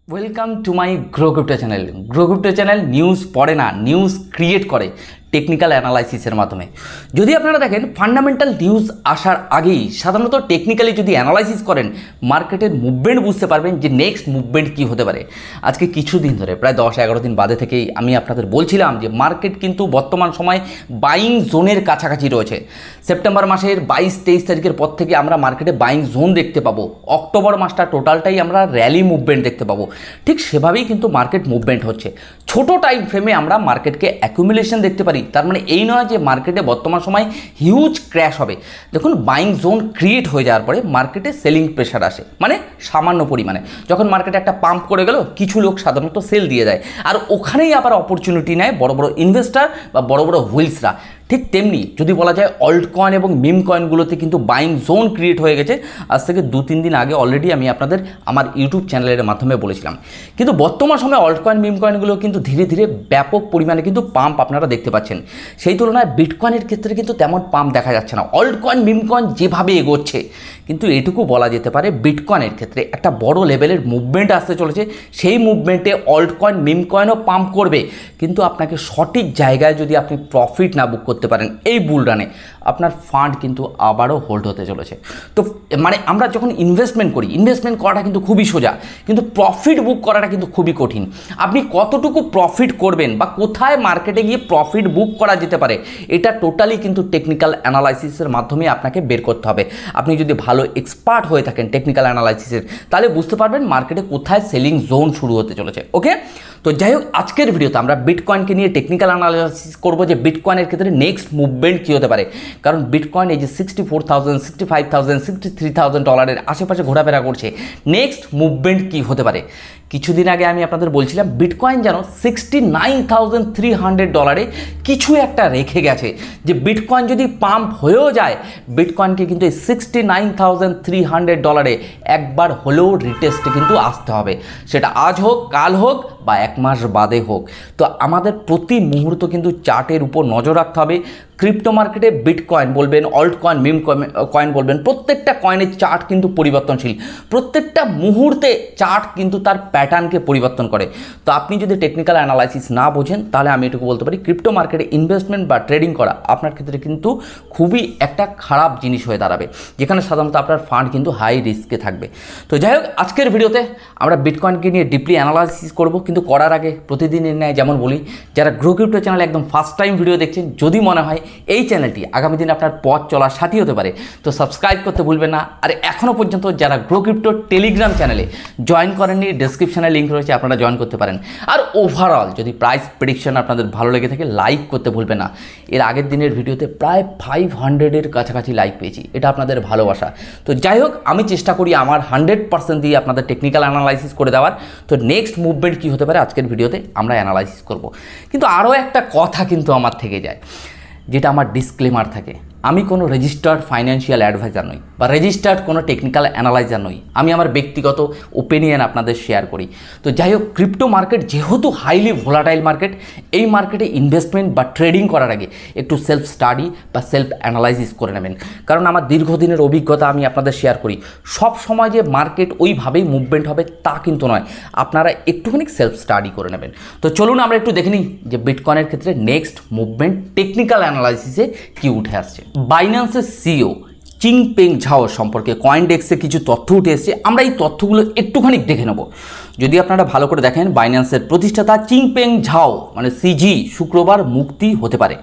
Welcome to my grow crypto channel. Grow crypto channel news পড়ে না, news create করে technical অ্যানালাইসিসের মাধ্যমে। যদি আপনারা দেখেন ফান্ডামেন্টাল নিউজ আসার আগেই সাধারণত টেকনিক্যালি যদি অ্যানালাইসিস করেন মার্কেটের মুভমেন্ট বুঝতে পারবেন যে নেক্সট মুভমেন্ট কী হতে পারে। আজকে কিছুদিন ধরে প্রায় 10-11 দিন বাদে থেকেই আমি আপনাদের বলছিলাম যে মার্কেট কিন্তু বর্তমান সময় বাইং জোনের কাছাকাছি রয়েছে। সেপ্টেম্বর মাসের 22-23 তারিখের পর থেকে আমরা মার্কেটে বাইং জোন দেখতে পাবো। অক্টোবর মাসটা টোটালটাই আমরা র্যালি মুভমেন্ট দেখতে পাবো। ঠিক সেভাবেই কিন্তু মার্কেট মুভমেন্ট হচ্ছে। ছোট টাইম ফ্রেমে আমরা মার্কেটকে অ্যাকুমুলেশন দেখতে পারি, তার মানে এই নয় যে মার্কেটে বর্তমান সময় হিউজ ক্র্যাশ হবে। দেখুন বাইং জোন ক্রিয়েট হয়ে যাওয়ার পরে মার্কেটে সেলিং প্রেশার আসে, মানে সামান্য পরিমাণে। যখন মার্কেটে একটা পাম্প করে গেল কিছু লোক সাধারণত সেল দিয়ে দেয়, আর ওখানেই আবার অপরচুনিটি নেয় বড় বড় ইনভেস্টার বা বড় বড় হুইলসরা। ঠিক তেমনি যদি বলা যায় অল্ট কয়েন এবং মিম কয়েনগুলোতে কিন্তু বাইং জোন ক্রিয়েট হয়ে গেছে। আজ থেকে 2-3 দিন আগে অলরেডি আমি আপনাদের আমার ইউটিউব চ্যানেলের মাধ্যমে বলেছিলাম। কিন্তু বর্তমান সময়ে অল্ট কয়েন মিম কয়েনগুলো কিন্তু ধীরে ধীরে ব্যাপক পরিমাণে কিন্তু পাম্প আপনারা দেখতে পাচ্ছেন। সেই তুলনায় বিটকয়েনের ক্ষেত্রে কিন্তু তেমন পাম্প দেখা যাচ্ছে না। অল্ট কয়েন মিম কয়েন যেভাবে এগোচ্ছে, কিন্তু এটুকু বলা যেতে পারে বিটকয়েনের ক্ষেত্রে একটা বড় লেভেলের মুভমেন্ট আসতে চলেছে। সেই মুভমেন্টে অল্ট কয়েন মিম কয়েনও পাম্প করবে, কিন্তু আপনাকে সঠিক জায়গায় যদি আপনি প্রফিট না বুক করতে পারেন এই বুল রানে, আপনার ফান্ড কিন্তু আবারও হোল্ড হতে চলেছে। তো মানে আমরা যখন ইনভেস্টমেন্ট করি, ইনভেস্টমেন্ট করাটা কিন্তু খুবই সোজা, কিন্তু প্রফিট বুক করাটা কিন্তু খুবই কঠিন। আপনি কতটুকু প্রফিট করবেন বা কোথায় মার্কেটে গিয়ে প্রফিট বুক করা যেতে পারে, এটা টোটালি কিন্তু টেকনিক্যাল অ্যানালাইসিসের মাধ্যমে আপনাকে বের করতে হবে। আপনি যদি ভালো এক্সপার্ট হয়ে থাকেন টেকনিক্যাল অ্যানালাইসিসের, তাহলে বুঝতে পারবেন মার্কেটে কোথায় সেলিং জোন শুরু হতে চলেছে। ওকে, তো যাই হোক, আজকের ভিডিওতে আমরা বিটকয়েনকে নিয়ে টেকনিক্যাল অ্যানালাইসিস করব যে বিটকয়েনের ক্ষেত্রে নেক্সট মুভমেন্ট কী হতে পারে। কারণ বিটকয়েন এই যে 64,000, 65,000, $63,000 আশেপাশে ঘোরাফেরা করছে, নেক্সট মুভমেন্ট কী হতে পারে। কিছুদিন আগে আমি আপনাদের বলছিলাম বিটকয়েন যেন $69,300 কিছু একটা রেখে গেছে, যে বিটকয়েন যদি পাম্প হয়েও যায় বিটকয়েনকে কিন্তু এই $69,300 একবার হলেও রিটেস্টে কিন্তু আসতে হবে। সেটা আজ হোক, কাল হোক বা 1 মাস বাদে হোক। তো আমাদের প্রতি মুহূর্ত কিন্তু চার্টের উপর নজর রাখতে হবে। ক্রিপ্টো মার্কেটে বিটকয়েন বলবেন, অল্ট কয়েন, মিম কয়েন বলবেন, প্রত্যেকটা কয়েনের চার্ট কিন্তু পরিবর্তনশীল। প্রত্যেকটা মুহূর্তে চার্ট কিন্তু তার প্যাটার্নকে পরিবর্তন করে। তো আপনি যদি টেকনিক্যাল অ্যানালাইসিস না বোঝেন, তাহলে আমি এটুকু বলতে পারি ক্রিপ্টো মার্কেটে ইনভেস্টমেন্ট বা ট্রেডিং করা আপনার ক্ষেত্রে কিন্তু খুবই একটা খারাপ জিনিস হয়ে দাঁড়াবে, যেখানে সাধারণত আপনার ফান্ড কিন্তু হাই রিস্কে থাকবে। তো যাই হোক, আজকের ভিডিওতে আমরা বিটকয়েনকে নিয়ে ডিপলি অ্যানালাইসিস করব, কিন্তু করার আগে প্রতিদিনের ন্যায় যেমন বলি, যারা গ্রো ক্রিপ্টো চ্যানেলে একদম ফার্স্ট টাইম ভিডিও দেখছেন, যদি মনে হয় এই চ্যানেলটি আগামী দিনে আপনার পথ চলার সাথী হতে পারে, তো সাবস্ক্রাইব করতে ভুলবেন না। আর এখনও পর্যন্ত যারা গ্রো ক্রিপ্টো টেলিগ্রাম চ্যানেলে জয়েন করেননি, ডেসক্রিপশনে লিঙ্ক রয়েছে, আপনারা জয়েন করতে পারেন। আর ওভারঅল যদি প্রাইস প্রেডিকশন আপনাদের ভালো লেগে থাকে, লাইক করতে ভুলবেন না। এর আগের দিনের ভিডিওতে প্রায় 500-এর কাছাকাছি লাইক পেয়েছি, এটা আপনাদের ভালোবাসা। তো যাই হোক, আমি চেষ্টা করি আমার 100% দিয়ে আপনাদের টেকনিক্যাল অ্যানালাইসিস করে দেওয়ার। তো নেক্সট মুভমেন্ট কী হতে পারে আজকের ভিডিওতে আমরা অ্যানালাইসিস করব। কিন্তু আরও একটা কথা কিন্তু আমার থেকে যায়, যেটা আমার ডিসক্লেমার থাকে। আমি কোনো রেজিস্টার্ড ফাইন্যান্সিয়াল অ্যাডভাইজার নই বা রেজিস্টার্ড কোনো টেকনিক্যাল অ্যানালাইজার নই। আমি আমার ব্যক্তিগত ওপিনিয়ন আপনাদের শেয়ার করি। তো যাই হোক, ক্রিপ্টো মার্কেট যেহেতু হাইলি ভোলাটাইল মার্কেট, এই মার্কেটে ইনভেস্টমেন্ট বা ট্রেডিং করার আগে একটু সেলফ স্টাডি বা সেলফ অ্যানালাইসিস করে নেবেন। কারণ আমার দীর্ঘদিনের অভিজ্ঞতা আমি আপনাদের শেয়ার করি। সব সময় যে মার্কেট ওইভাবেই মুভমেন্ট হবে তা কিন্তু নয়, আপনারা একটুখানি সেলফ স্টাডি করে নেবেন। তো চলুন আমরা একটু দেখে নিই যে বিটকয়েনের ক্ষেত্রে নেক্সট মুভমেন্ট টেকনিক্যাল অ্যানালাইসিসে কী উঠে আসছে। বাইন্যান্সের সিইও চিংপেং ঝাও সম্পর্কে কয়েনডেক্সে কিছু তথ্য উঠে এসেছে, আমরা এই তথ্যগুলো একটুখানি দেখে নেব। যদি আপনারা ভালো করে দেখেন, বাইন্যান্সের প্রতিষ্ঠাতা চিংপেং ঝাও মানে সিজি শুক্রবার মুক্তি হতে পারে।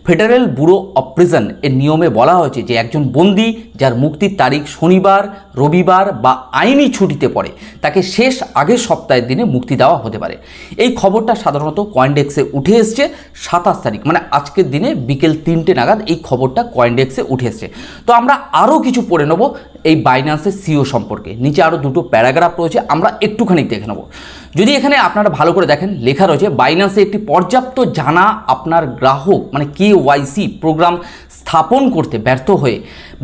ফেডারেল ব্যুরো অফ প্রিজন এর নিয়মে বলা হয়েছে যে একজন বন্দী যার মুক্তির তারিখ শনিবার, রবিবার বা আইনি ছুটিতে পড়ে, তাকে শেষ আগের সপ্তাহের দিনে মুক্তি দেওয়া হতে পারে। এই খবরটা সাধারণত কয়েনডেক্সে উঠে এসছে 27 তারিখ, মানে আজকের দিনে বিকেল 3টে নাগাদ এই খবরটা কয়েনডেক্সে উঠে এসছে। তো আমরা আরও কিছু পড়ে নেব এই বাইন্যান্সের সিইও সম্পর্কে। নিচে আরও 2টো প্যারাগ্রাফ রয়েছে, আমরা একটুখানি দেখে নেব। যদি এখানে আপনারা ভালো করে দেখেন, লেখা রয়েছে বাইন্যান্সে একটি পর্যাপ্ত জানা আপনার গ্রাহক মানে কেওয়াইসি প্রোগ্রাম স্থাপন করতে ব্যর্থ হয়ে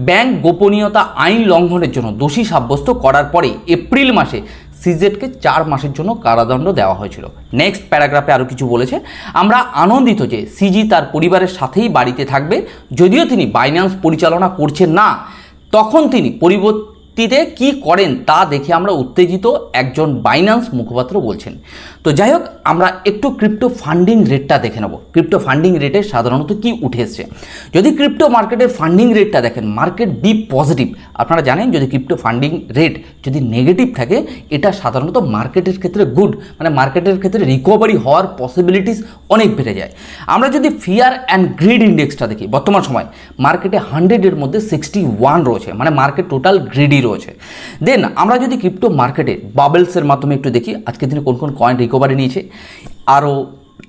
ব্যাংক গোপনীয়তা আইন লঙ্ঘনের জন্য দোষী সাব্যস্ত করার পরে এপ্রিল মাসে সিজেটকে 4 মাসের জন্য কারাদণ্ড দেওয়া হয়েছিল। নেক্সট প্যারাগ্রাফে আরও কিছু বলেছে, আমরা আনন্দিত যে সিজি তার পরিবারের সাথেই বাড়িতে থাকবে। যদিও তিনি বাইন্যান্স পরিচালনা করছেন না, তখন তিনি যুক্তিতে কি করেন তা দেখে আমরা উত্তেজিত, একজন বাইন্যান্স মুখপাত্র বলছেন। তো যাই হোক, আমরা একটু ক্রিপ্টো ফান্ডিং রেটটা দেখে নেব। ক্রিপ্টো ফান্ডিং রেটে সাধারণত কি উঠে এসছে। যদি ক্রিপ্টো মার্কেটের ফান্ডিং রেটটা দেখেন, মার্কেট বি পজিটিভ। আপনারা জানেন যদি ক্রিপ্টো ফান্ডিং রেট যদি নেগেটিভ থাকে, এটা সাধারণত মার্কেটের ক্ষেত্রে গুড, মানে মার্কেটের ক্ষেত্রে রিকভারি হওয়ার পসিবিলিটিস অনেক বেড়ে যায়। আমরা যদি ফিয়ার অ্যান্ড গ্রিড ইন্ডেক্সটা দেখি, বর্তমান সময় মার্কেটে 100-এর মধ্যে 61 রয়েছে, মানে মার্কেট টোটাল গ্রিডি রয়েছে। দেন আমরা যদি ক্রিপ্টো মার্কেটে বাবলসের মাধ্যমে একটু দেখি আজকের দিনে কোন কোন কয়েন রিকভারি নিয়েছে, আরও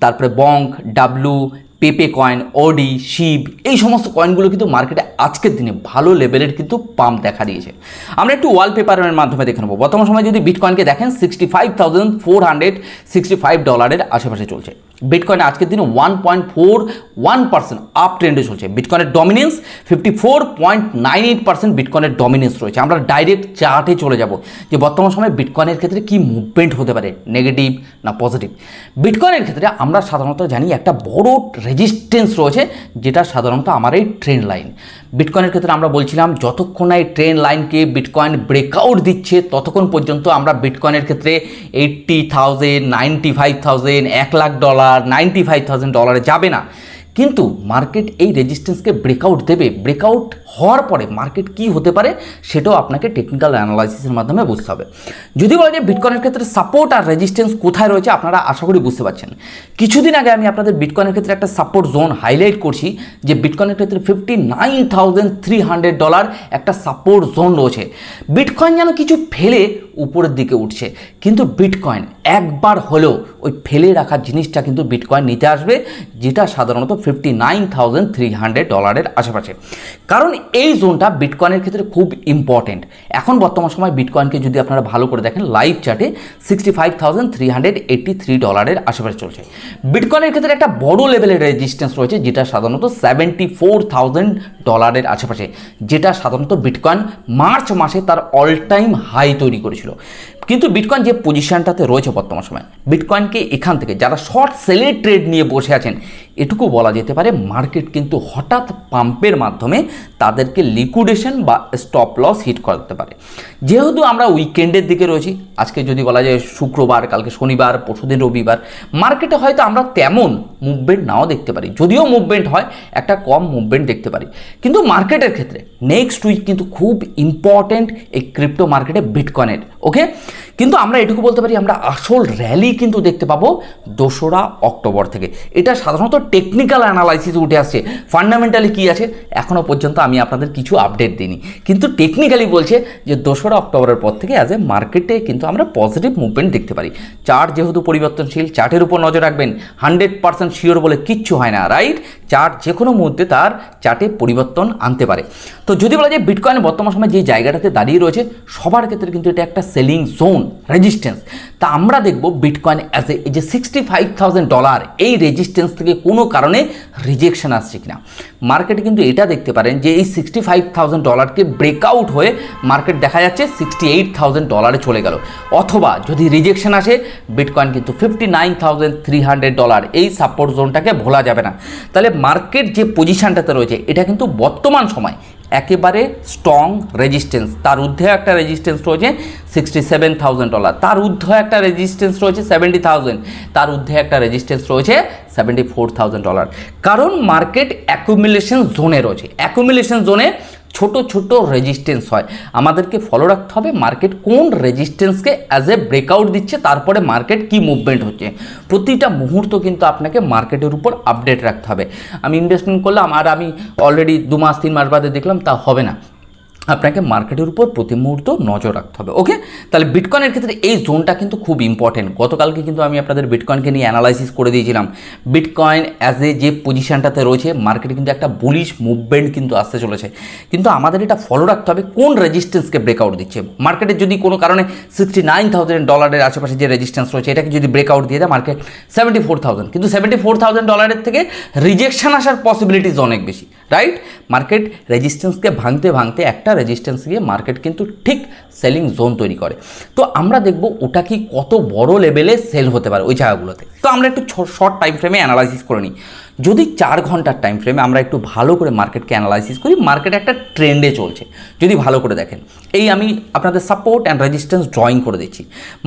তারপরে বঙ্ক, ডাব্লু, পেপে কয়েন, ওডি, শিব, এই সমস্ত কয়েনগুলো কিন্তু মার্কেটে আজকের দিনে ভালো লেভেলের কিন্তু পাম্প দেখা দিয়েছে। আমরা একটু ওয়ালপেপারের মাধ্যমে দেখে নেব। বর্তমান সময় যদি বিটকয়েনকে দেখেন, $65,465 আশেপাশে চলছে। বিটকয়েন আজকের দিনে 1.41% আপ ট্রেন্ডে চলছে। বিটকয়েনের ডমিনেন্স 54.98% বিটকয়েনের ডমিনেন্স রয়েছে। আমরা ডাইরেক্ট চার্টে চলে যাব যে বর্তমান সময়ে বিটকয়েনের ক্ষেত্রে কি মুভমেন্ট হতে পারে, নেগেটিভ না পজিটিভ। বিটকয়েনের ক্ষেত্রে আমরা সাধারণত জানি একটা বড় রেজিস্ট্যান্স রয়েছে, যেটা সাধারণত আমার এই ট্রেন্ড লাইন। বিটকয়েনের ক্ষেত্রে আমরা বলছিলাম যতক্ষণ না এই ট্রেন্ড লাইনকে বিটকয়েন ব্রেকআউট দিচ্ছে ততক্ষণ পর্যন্ত আমরা বিটকয়েনের ক্ষেত্রে $80,000, $95,000, $1,00,000, $95,000 যাবে না। কিন্তু মার্কেট এই রেজিস্ট্যান্সকে ব্রেকআউট দেবে। ব্রেকআউট হওয়ার পরে মার্কেট কি হতে পারে সেটাও আপনাকে টেকনিক্যাল অ্যানালাইসিসের মাধ্যমে বুঝতে হবে। যদি বলা যায় বিটকয়েনের ক্ষেত্রে সাপোর্ট আর রেজিস্ট্যান্স কোথায় রয়েছে, আপনারা আশা করি বুঝতে পারছেন। কিছুদিন আগে আমি আপনাদের বিটকয়েনের ক্ষেত্রে একটা সাপোর্ট জোন হাইলাইট করছি যে বিটকয়েনের ক্ষেত্রে $59,300 একটা সাপোর্ট জোন রয়েছে। বিটকয়েন যেন কিছু ফেলে উপরের দিকে উঠছে, কিন্তু বিটকয়েন একবার হলেও ওই ফেলে রাখার জিনিসটা কিন্তু বিটকয়েন নিতে আসবে, যেটা সাধারণত $59,300 আশেপাশে। কারণ এই জোনটা বিটকয়েনের ক্ষেত্রে খুব ইম্পর্টেন্ট। এখন বর্তমান সময় বিটকয়েনকে যদি আপনারা ভালো করে দেখেন লাইভ চার্টে $65,383 আশেপাশে চলছে। বিটকয়েনের ক্ষেত্রে একটা বড় লেভেলের রেজিস্ট্যান্স রয়েছে, যেটা সাধারণত $74,000 আশেপাশে, যেটা সাধারণত বিটকয়েন মার্চ মাসে তার অল টাইম হাই তৈরি করেছিল। কিন্তু বিটকয়েন যে পজিশনটাতে রয়েছে বর্তমান সময়, বিটকয়েনকে এখান থেকে যারা শর্ট সেলের ট্রেড নিয়ে বসে আছেন, এটুকু বলা যেতে পারে মার্কেট কিন্তু হঠাৎ পাম্পের মাধ্যমে তাদেরকে লিকুইডেশন বা স্টপ লস হিট করতে পারে। যেহেতু আমরা উইকেন্ডের দিকে রয়েছি, আজকে যদি বলা যায় শুক্রবার, কালকে শনিবার, পরশুদিন রবিবার, মার্কেটে হয়তো আমরা তেমন মুভমেন্ট নাও দেখতে পারি। যদিও মুভমেন্ট হয়, একটা কম মুভমেন্ট দেখতে পারি। কিন্তু মার্কেটের ক্ষেত্রে নেক্সট উইক কিন্তু খুব ইম্পর্টেন্ট এই ক্রিপ্টো মার্কেটে বিটকয়েনের। ওকে, কিন্তু আমরা এটুকু বলতে পারি আমরা আসল র্যালি কিন্তু দেখতে পাবো 2রা অক্টোবর থেকে। এটা সাধারণত টেকনিক্যাল অ্যানালাইসিস উঠে আসছে। ফান্ডামেন্টালি কি আছে এখনও পর্যন্ত আমি আপনাদের কিছু আপডেট দিইনি, কিন্তু টেকনিক্যালি বলছে যে 2রা অক্টোবরের পর থেকে অ্যাজ এ মার্কেটে কিন্তু আমরা পজিটিভ মুভমেন্ট দেখতে পারি। চার্ট যেহেতু পরিবর্তনশীল, চার্টের উপর নজর রাখবেন। 100% শিওর বলে কিচ্ছু হয় না, রাইট? চার্ট যে কোনো মুহূর্তে তার চার্টে পরিবর্তন আনতে পারে। তো যদি বলা যায় বিটকয়েন বর্তমান সময় যে জায়গাটাতে দাঁড়িয়ে রয়েছে, সবার ক্ষেত্রে কিন্তু এটা একটা সেলিং জোন, রেজিস্ট্যান্স। তা আমরা দেখব বিটকয়েন অ্যাজ এই যে $65,000 এই রেজিস্ট্যান্স থেকে কোনো কারণে রিজেকশন আসছে কিনা। মার্কেটে কিন্তু এটা দেখতে পারেন যে এই $65,000কে ব্রেকআউট হয়ে মার্কেট দেখা যাচ্ছে $68,000 চলে গেল। অথবা যদি রিজেকশন আসে, বিটকয়েন কিন্তু $59,300 এই সাপোর্ট জোনটাকে ভোলা যাবে না। তাহলে মার্কেট যে পজিশনটাতে রয়েছে এটা কিন্তু বর্তমান সময় একেবারে স্ট্রং রেজিস্ট্যান্স। তার ঊর্ধ্বে একটা রেজিস্ট্যান্স রয়েছে $67,000, তার ঊর্ধ্বে একটা রেজিস্ট্যান্স রয়েছে $70,000, তার ঊর্ধ্বে একটা রেজিস্ট্যান্স রয়েছে $74,000। কারণ মার্কেট অ্যাকুমুলেশন জোনে রয়েছে। অ্যাকুমুলেশন জোনে ছোট ছোট রেজিস্ট্যান্স হয়। আমাদেরকে ফলো রাখতে হবে মার্কেট কোন রেজিস্ট্যান্সকে অ্যাজ এ ব্রেকআউট দিচ্ছে, তারপরে মার্কেট কি মুভমেন্ট হচ্ছে। প্রতিটা মুহূর্ত কিন্তু আপনাকে মার্কেটের উপর আপডেট রাখতে হবে। আমি ইনভেস্টমেন্ট করলাম আর আমি অলরেডি 2 মাস 3 মাস বাদে দেখলাম, তা হবে না। আপনাকে মার্কেটের উপর প্রতি মুহূর্ত নজর রাখতে হবে। ওকে, তাহলে বিটকয়েনের ক্ষেত্রে এই জোনটা কিন্তু খুব ইম্পর্টেন্ট। গতকালকে কিন্তু আমি আপনাদের বিটকয়েনকে নিয়ে অ্যানালাইসিস করে দিয়েছিলাম। বিটকয়েন অ্যাজ এ যে পজিশনটাতে রয়েছে, মার্কেটে কিন্তু একটা বুলিশ মুভমেন্ট কিন্তু আসতে চলেছে। কিন্তু আমাদের এটা ফলো রাখতে হবে কোন রেজিস্ট্যান্সকে ব্রেকআউট দিচ্ছে। মার্কেটে যদি কোনো কারণে $69,000 আশেপাশে যে রেজিস্ট্যান্স রয়েছে এটাকে যদি ব্রেকআউট দিয়ে দেয়, মার্কেট $74,000, কিন্তু $74,000 থেকে রিজেকশন আসার পসিবিলিটিস অনেক বেশি, রাইট? মার্কেট রেজিস্ট্যান্সকে ভাঙতে ভাঙতে একটা রেজিস্ট্যান্স গিয়ে মার্কেট কিন্তু ঠিক সেলিং জোন তৈরি করে। তো আমরা দেখব ওটা কি কত বড় লেভেলে সেল হতে পারে ওই জায়গাগুলোতে। তো আমরা একটু শর্ট টাইম ফ্রেমে অ্যানালাইসিস করে নিই। যদি 4 ঘন্টার টাইম ফ্রেমে আমরা একটু ভালো করে মার্কেটকে অ্যানালাইসিস করি, মার্কেট একটা ট্রেন্ডে চলছে যদি ভালো করে দেখেন, এই আমি আপনাদের সাপোর্ট অ্যান্ড রেজিস্ট্যান্স ড্রয়িং করে দিচ্ছি।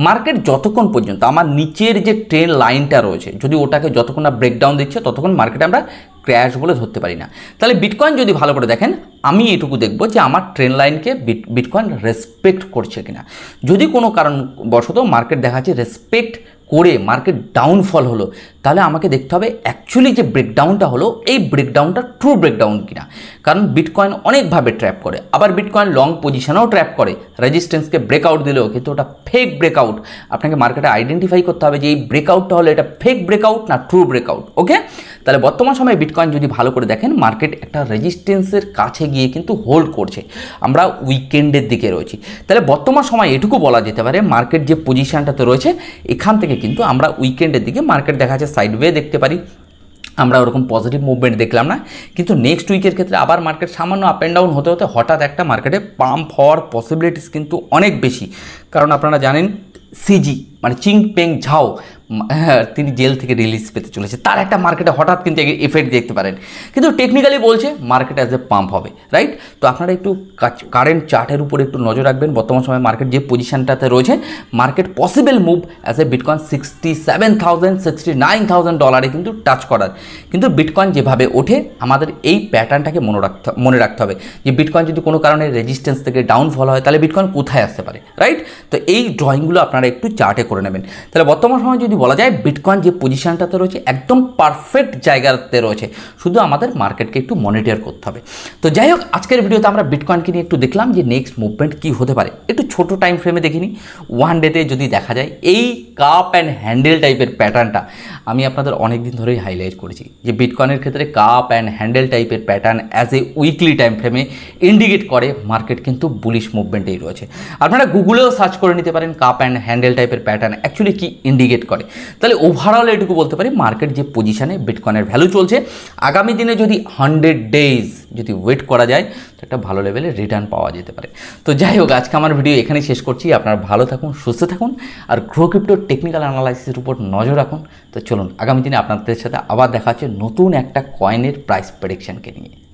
মার্কেট যতক্ষণ পর্যন্ত আমার নিচের যে ট্রেন্ড লাইনটা রয়েছে যদি ওটাকে যতক্ষণ না ব্রেকডাউন দিচ্ছে ততক্ষণ মার্কেটে আমরা ক্র্যাশ বলে ধরতে পারি না। তাহলে বিটকয়েন যদি ভালো করে দেখেন, আমি এটুকু দেখব যে আমার ট্রেন্ড লাইনকে বিটকয়েন রেসপেক্ট করছে কিনা। যদি কোনো কারণবশত মার্কেট দেখাচ্ছে রেসপেক্ট করে মার্কেট ডাউনফল হলো, তাহলে আমাকে দেখতে হবে অ্যাকচুয়ালি যে ব্রেকডাউনটা হলো এই ব্রেকডাউনটা ট্রু ব্রেকডাউন কিনা। কারণ বিটকয়েন অনেকভাবে ট্র্যাপ করে, আবার বিটকয়েন লং পজিশনেও ট্র্যাপ করে, রেজিস্ট্যান্সকে ব্রেকআউট দিলেও কিন্তু ওটা ফেক ব্রেকআউট। আপনাকে মার্কেটে আইডেন্টিফাই করতে হবে যে এই ব্রেকআউটটা হলো এটা ফেক ব্রেকআউট না ট্রু ব্রেকআউট। ওকে, তাহলে বর্তমান সময়ে বিটকয়েন যদি ভালো করে দেখেন, মার্কেট একটা রেজিস্ট্যান্সের কাছে গিয়ে কিন্তু হোল্ড করছে, আমরা উইকেন্ডের দিকে রয়েছি। তাহলে বর্তমান সময় এটুকু বলা যেতে পারে মার্কেট যে পজিশনটাতে রয়েছে এখান থেকে কিন্তু আমরা উইকেন্ডের দিকে মার্কেট দেখা যাচ্ছে সাইডওয়ে দেখতে পারি, আমরা ওরকম পজিটিভ মুভমেন্ট দেখলাম না। কিন্তু নেক্সট উইকের ক্ষেত্রে আবার মার্কেট সামান্য আপ অ্যান্ড ডাউন হতে হতে হঠাৎ একটা মার্কেটে পাম্প হওয়ার পসিবিলিটিস কিন্তু অনেক বেশি। কারণ আপনারা জানেন সিজি মানে চিংপেং ঝাও তিনি জেল থেকে রিলিজ পেতে চলেছে, তার একটা মার্কেটে হঠাৎ কিন্তু এফেক্ট দেখতে পারেন। কিন্তু টেকনিক্যালি বলছে মার্কেট অ্যাজ এ পাম্প হবে, রাইট? তো আপনারা একটু কারেন্ট চার্টের উপর একটু নজর রাখবেন। বর্তমান সময় মার্কেট যে পজিশনটাতে রয়েছে, market possible move as a bitcoin $67,000 $69,000 কিন্তু টাচ করার। কিন্তু বিটকয়েন যেভাবে ওঠে আমাদের এই প্যাটার্নটাকে মনে রাখতে হবে যে বিটকয়েন যদি কোনো কারণে রেজিস্ট্যান্স থেকে ডাউনফল হয় তাহলে বিটকয়েন কোথায় আসতে পারে, রাইট? তো এই ড্রয়িংগুলো আপনারা একটু চার্টে করে নেবেন। তাহলে বর্তমান সময় যদি বলা যায় বিটকয়েন যে পজিশনটাতে রয়েছে একদম পারফেক্ট জায়গাতে রয়েছে, শুধু আমাদের মার্কেটকে একটু মনিটর করতে হবে। তো যাই হোক, আজকের ভিডিওতে আমরা বিটকয়েনকে নিয়ে একটু দেখলাম যে নেক্সট মুভমেন্ট কী হতে পারে। একটু ছোট টাইম ফ্রেমে দেখিনি, ওয়ান ডেতে যদি দেখা যায় এই কাপ অ্যান্ড হ্যান্ডেল টাইপের প্যাটার্নটা আমি আপনাদের অনেক দিন ধরেই হাইলাইট করেছি যে বিটকয়েনের ক্ষেত্রে কাপ অ্যান্ড হ্যান্ডেল টাইপের pattern as a weekly time ফ্রেমে ইন্ডিকেট করে মার্কেট কিন্তু বুলিশ মুভমেন্টেই রয়েছে। আপনারা গুগলেও সার্চ করে নিতে পারেন কাপ অ্যান্ড হ্যান্ডেল টাইপের প্যাটার্ন অ্যাকচুয়ালি কি ইন্ডিকেট করে। তাহলে ওভারঅল এটুকু বলতে পারি মার্কেট যে পজিশনে বিটকয়েনের ভ্যালু চলছে, আগামী দিনে যদি 100 ডেজ যদি ওয়েট করা যায় তো একটা ভালো লেভেলের রিটার্ন পাওয়া যেতে পারে। তো যাই হোক, আজকে আমার ভিডিও এখানেই শেষ করছি। আপনারা ভালো থাকুন, সুস্থ থাকুন, আর গ্রো ক্রিপ্টোর টেকনিক্যাল অ্যানালাইসিসের উপর নজর রাখুন। তো চলুন আগামী দিনে আপনাদের সাথে আবার দেখা হচ্ছে নতুন একটা কয়েনের প্রাইস প্রেডিকশনকে নিয়ে।